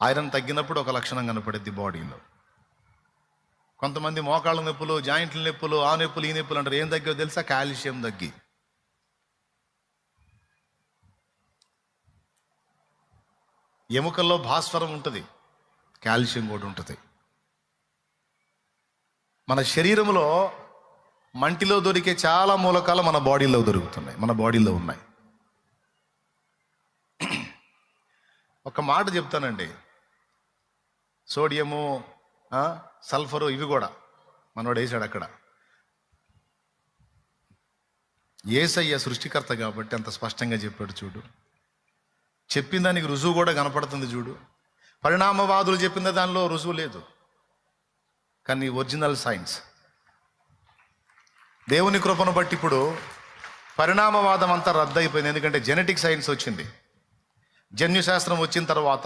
Iron తగ్గినప్పుడు ఒక లక్షణం కనపడుద్ది బాడీలో. కొంతమంది మోకాళ్ళ నొప్పులు, జాయింట్ల నొప్పులు, ఆ నొప్పులు ఈ నొప్పులు అంటారు. ఏం తగ్గో తెలుసా? కాల్షియం తగ్గి. ఎముకల్లో భాస్వరం ఉంటుంది, కాల్షియం కూడా ఉంటుంది. మన శరీరంలో మంటిలో దొరికే చాలా మూలకాలు మన బాడీలో దొరుకుతున్నాయి, మన బాడీలో ఉన్నాయి. ఒక మాట చెప్తానండి, సోడియము, సల్ఫరు, ఇవి కూడా మనోడు వేసాడు అక్కడ. యేసయ్య సృష్టికర్త కాబట్టి అంత స్పష్టంగా చెప్పాడు చూడు. చెప్పిన దానికి రుజువు కూడా కనపడుతుంది చూడు. పరిణామవాదులు చెప్పిన దానిలో రుజువు లేదు, కానీ ఒరిజినల్ సైన్స్ దేవుని కృపను బట్టి ఇప్పుడు పరిణామవాదం అంతా రద్దయిపోయింది. ఎందుకంటే జెనెటిక్ సైన్స్ వచ్చింది, జన్యుశాస్త్రం వచ్చిన తర్వాత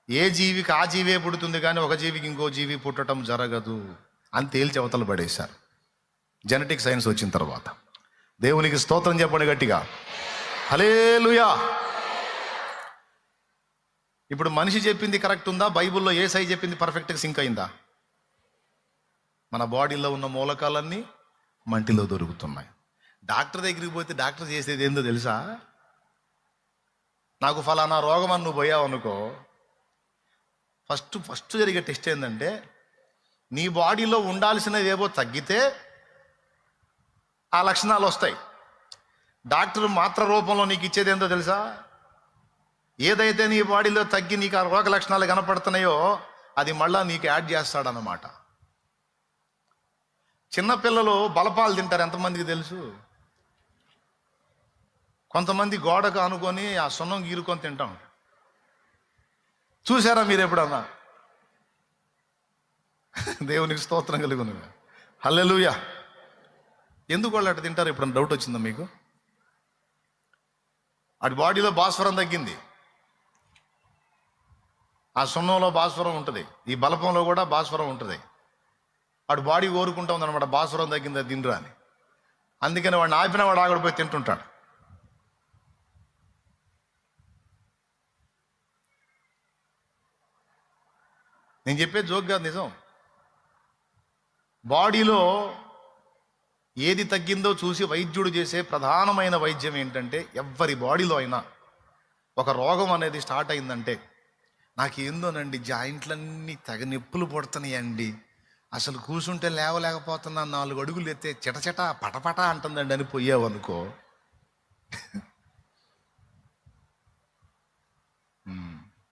ఏ జీవికి ఆ జీవే పుడుతుంది, కానీ ఒక జీవికి ఇంకో జీవి పుట్టడం జరగదు అని తేల్చి అవతల పడేశారు జెనెటిక్ సైన్స్ వచ్చిన తర్వాత. దేవునికి స్తోత్రం చెప్పండి గట్టిగా, హల్లెలూయా. ఇప్పుడు మనిషి చెప్పింది కరెక్ట్ ఉందా? బైబిల్లో యేసయ్య చెప్పింది పర్ఫెక్ట్గా సింక్ అయిందా? మన బాడీలో ఉన్న మూలకాలన్నీ మంటిలో దొరుకుతున్నాయి. డాక్టర్ దగ్గరికి పోతే డాక్టర్ చేసేది ఏందో తెలుసా? నాకు ఫలానా రోగం అని నువ్వు పోయావు అనుకో, ఫస్ట్ జరిగే టెస్ట్ ఏంటంటే నీ బాడీలో ఉండాల్సినవి ఏవో తగ్గితే ఆ లక్షణాలు వస్తాయి. డాక్టర్ మాత్ర రూపంలో నీకు ఇచ్చేది ఏందో తెలుసా? ఏదైతే నీ బాడీలో తగ్గి నీకు ఆ రోగ లక్షణాలు కనపడుతున్నాయో అది మళ్ళా నీకు యాడ్ చేస్తాడన్నమాట. చిన్నపిల్లలు బలపాలు తింటారు, ఎంతమందికి తెలుసు? కొంతమంది గోడకు అనుకొని ఆ సున్నం గీరుకొని తింటాం. చూసారా మీరు ఎప్పుడన్నా? దేవునికి స్తోత్రం కలుగును, హల్లెలూయా. ఎందుకు వాళ్ళు అట్లా తింటారు? ఎప్పుడన్నా డౌట్ వచ్చిందా మీకు? అటు బాడీలో భాస్వరం తగ్గింది, ఆ సున్నంలో భాస్వరం ఉంటుంది, ఈ బలపంలో కూడా భాస్వరం ఉంటుంది. వాడు బాడీ కోరుకుంటా ఉందన్నమాట, భాస్వరం తగ్గింది అది తినరా అని. అందుకని వాడిని ఆపిన వాడు ఆగడిపోయి తింటుంటాడు. నేను చెప్పేది జోక్ కాదు, నిజం. బాడీలో ఏది తగ్గిందో చూసి వైద్యుడు చేసే ప్రధానమైన వైద్యం ఏంటంటే, ఎవరి బాడీలో అయినా ఒక రోగం అనేది స్టార్ట్ అయిందంటే, నాకేందోనండి జాయింట్లన్నీ తెగ నొప్పులు పడుతున్నాయండి, అసలు కూర్చుంటే లేవలేకపోతున్నా, 4 అడుగులు ఎత్తే చిటచిట పటపట అంటుందండి అని పోయావు అనుకో,